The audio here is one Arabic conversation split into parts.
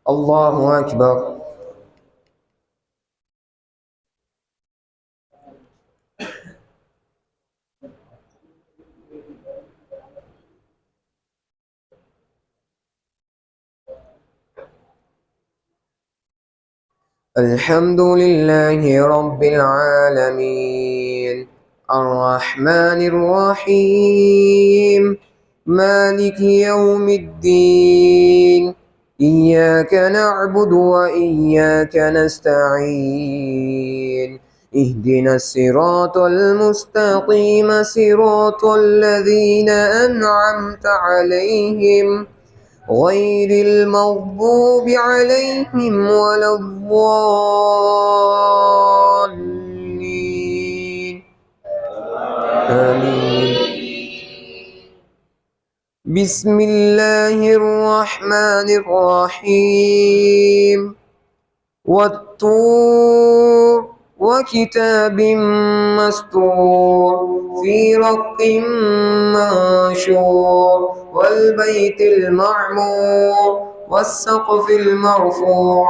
الله أكبر. الحمد لله رب العالمين، الرحمن الرحيم، مالك يوم الدين. إياك نعبد وإياك نستعين. اهدنا الصراط المستقيم، صراط الذين أنعمت عليهم غير المغضوب عليهم ولا الضالين. آمين. بسم الله الرحمن الرحيم. والطور وكتاب مسطور في رق منشور والبيت المعمور والسقف المرفوع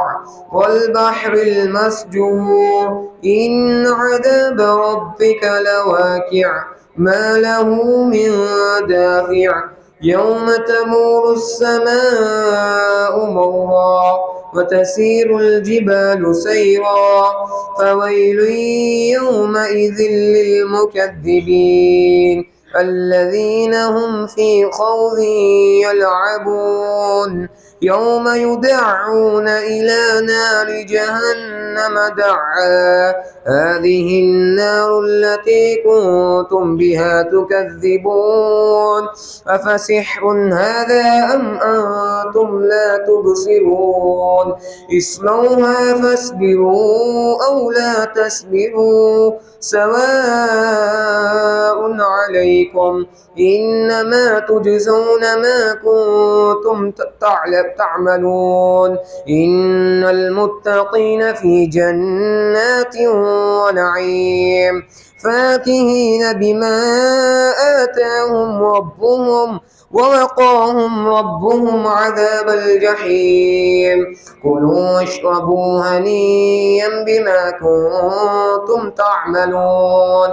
والبحر المسجور إن عذاب ربك لواقع ما له من دافع يوم تمور السماء مورا وتسير الجبال سيرا فويل يومئذ للمكذبين الذين هم في خوض يلعبون يوم يدعون إلى نار جهنم دعا هذه النار التي كنتم بها تكذبون أفسحر هذا أم أنتم لا تبصرون اصلوها فاصبروا أو لا تصبروا سواء عليكم إنما تجزون ما كنتم تعملون إن المتقين في جنات ونعيم فاكهين بما آتاهم ربهم ووقاهم ربهم عذاب الجحيم كلوا واشربوا هنيئا بما كنتم تعملون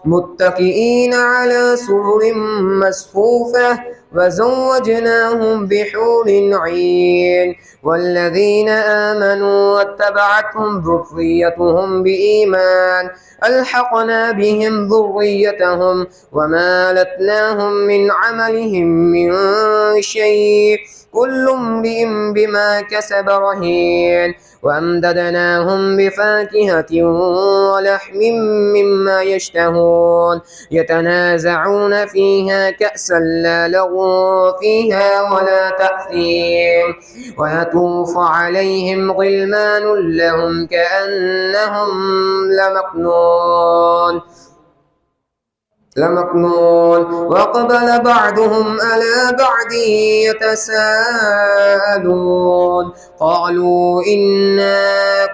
متكئين على سرر مصفوفة وزوجناهم بحور عين والذين آمنوا واتبعتهم ذريتهم بإيمان ألحقنا بهم ذريتهم وما ألتناهم من عملهم من شيء كل امرئ بما كسب رهين وأمددناهم بفاكهة ولحم مما يشتهون يتنازعون فيها كأسا لا لغو فيها ولا تأثيم ويطوف عليهم غلمان لهم كأنهم لمكنون وقبل بعضهم على بعض يتساءلون قالوا إنا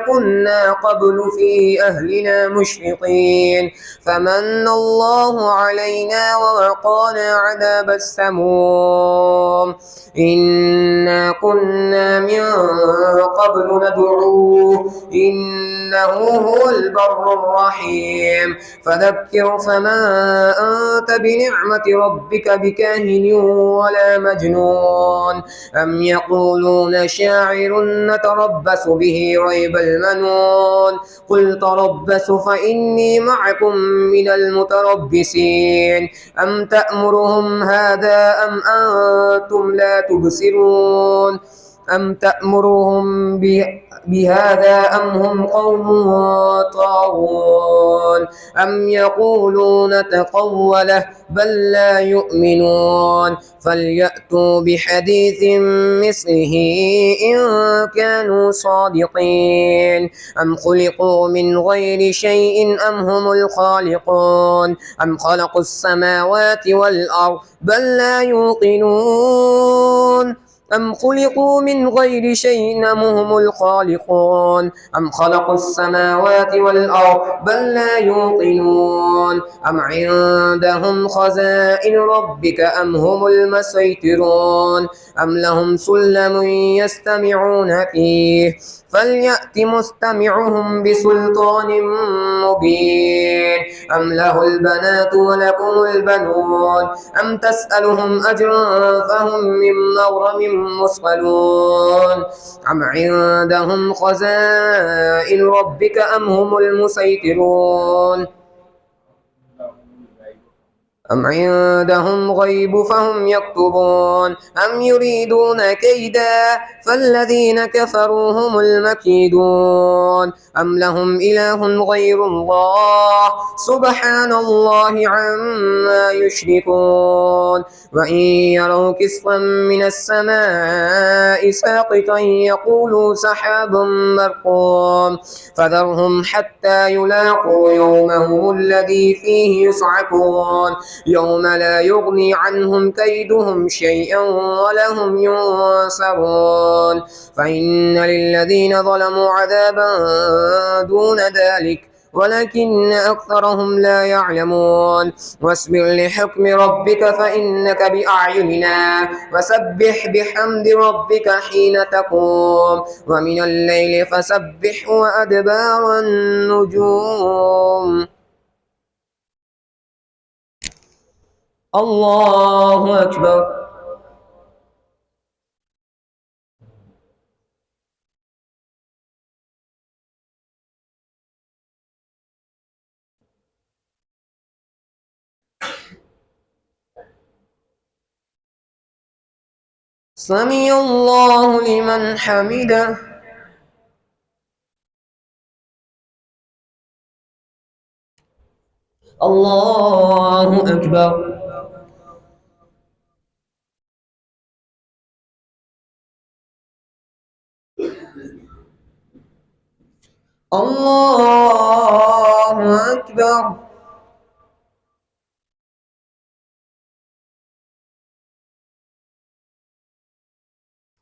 كنا قبل في أهلنا مشفقين فمن الله علينا ووقانا عذاب السموم إنا كنا من قبل ندعوه إنه هو البر الرحيم فذكر فما أنت بنعمة ربك بكاهن ولا مجنون أم يقولون شاعر نتربص به ريب المنون قل تربصوا فإني معكم من المتربصين أم تأمرهم هذا أم أنتم لا تبصرون أم تأمرهم بهذا أم هم قوم طاغون أم يقولون تقوله بل لا يؤمنون فليأتوا بحديث مثله إن كانوا صادقين أم خلقوا من غير شيء أم هم الخالقون أم خلقوا السماوات والأرض بل لا يوقنون أم خلقوا من غير شيء أم هم الخالقون أم خلقوا السماوات والأرض بل لا يوقنون أم عندهم خزائن ربك أم هم المسيطرون أم لهم سلم يستمعون فيه فليأت مستمعهم بسلطان مبين أم له البنات ولكم البنون أم تسألهم أجرا فهم من مغرم مثقلون أم عندهم خزائن ربك أم هم المسيطرون أم عندهم غيب فهم يكتبون أم يريدون كيدا فالذين كفروا هم المكيدون أم لهم إله غير الله سبحان الله عما يشركون وإن يروا كسفا من السماء ساقطا يقولوا سحاب مرقوم فذرهم حتى يلاقوا يومهم الذي فيه يصعقون يوم لا يغني عنهم كيدهم شيئا ولا هم ينصرون فإن للذين ظلموا عذابا دون ذلك ولكن أكثرهم لا يعلمون واصبر لحكم ربك فإنك بأعيننا وسبح بحمد ربك حين تقوم ومن الليل فسبح وأدبار النجوم الله أكبر. سمع الله لمن حمده. الله أكبر. الله أكبر.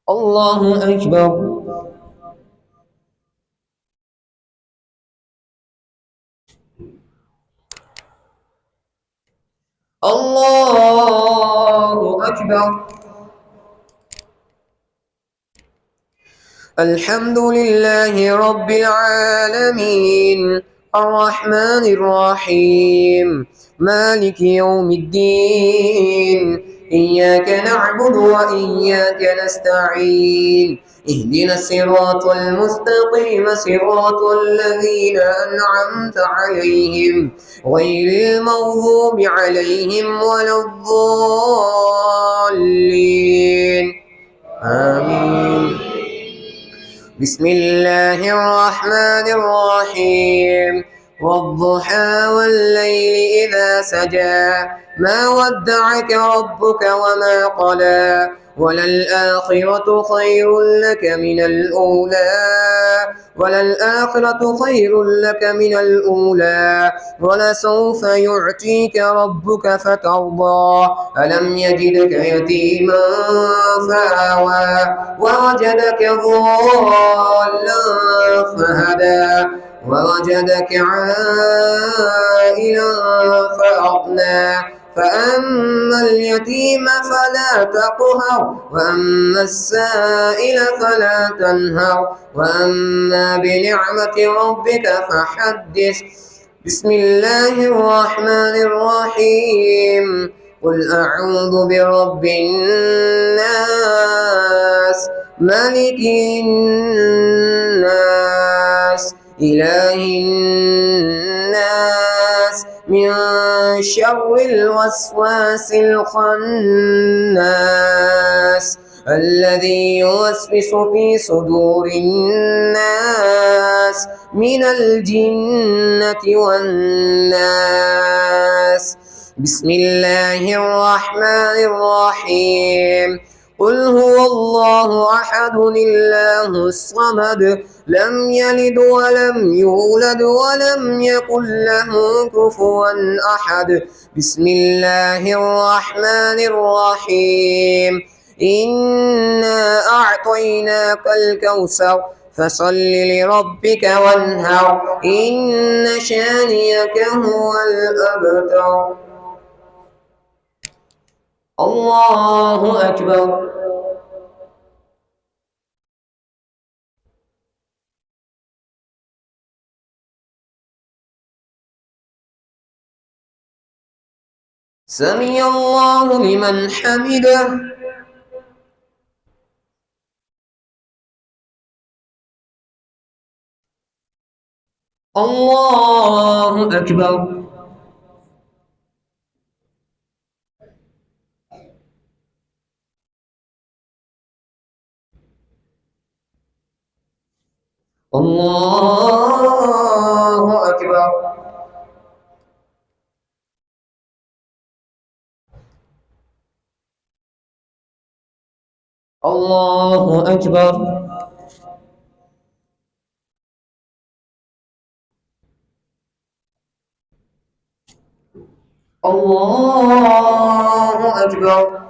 الله أكبر. الله أكبر. الحمد لله رب العالمين الرحمن الرحيم مالك يوم الدين إياك نعبد وإياك نستعين اهدنا الصراط المستقيم صراط الذين أنعمت عليهم غير المغضوب عليهم ولا الضالين آمين. بسم الله الرحمن الرحيم والضحى والليل إذا سجى ما ودعك ربك وما قلى وللآخرة خير لك من الأولى ولسوف يعطيك ربك فترضى ألم يجدك يتيما فآوى ووجدك ضالا فهدى ووجدك عائلا فأغنى فأما اليتيم فلا تقهر وأما السائل فلا تنهر وأما بنعمة ربك فحدث. بسم الله الرحمن الرحيم قل أعوذ برب الناس ملك الناس إله الناس من شر الوسواس الخناس الذي يوسوس في صدور الناس من الجنة والناس. بسم الله الرحمن الرحيم قل هو الله أحد الله الصمد لم يلد ولم يولد ولم يكن له كفوا أحد. بسم الله الرحمن الرحيم إنا أعطيناك الكوثر فصل لربك وانهر إن شانئك هو الأبتر. الله أكبر. سمع الله لمن حمده. الله أكبر. الله أكبر. الله أكبر. الله أكبر.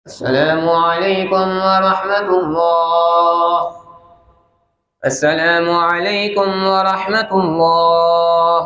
السلام عليكم ورحمة الله. السلام عليكم ورحمة الله.